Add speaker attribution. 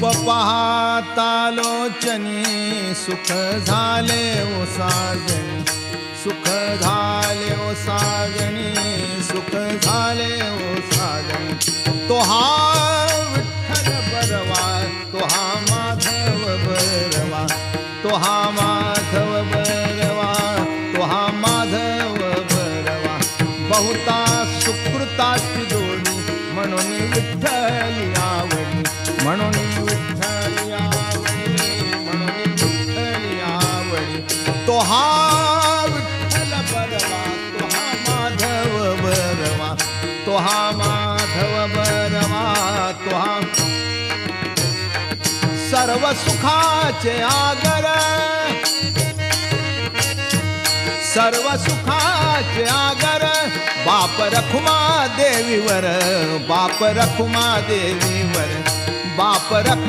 Speaker 1: पाहता लोचनी सुख झाले ओ साजनी, सुख झाले ओ साजनी, सुख झाले ओ साजनी। तो हा विठ्ठल बरवा, तो हा माधव बरवा, तो हा माधव बरवा, तो हा माधव बरवा। बहुता सुकृताची जोडी म्हणून विठ्ठली आवडी, म्हणून विठ्ठली आवडी, म्हणून विठ्ठली आवडी। तो हा विठ्ठल बरवा, तो हा माधव बरवा, तो हा माधव बरवा, तो हा सर्व सुखाचे आगर, सर्व सुखाचे आगर। बाप रखुमा देवीवर, बाप रखुमा देवीवर, बाप रखुमा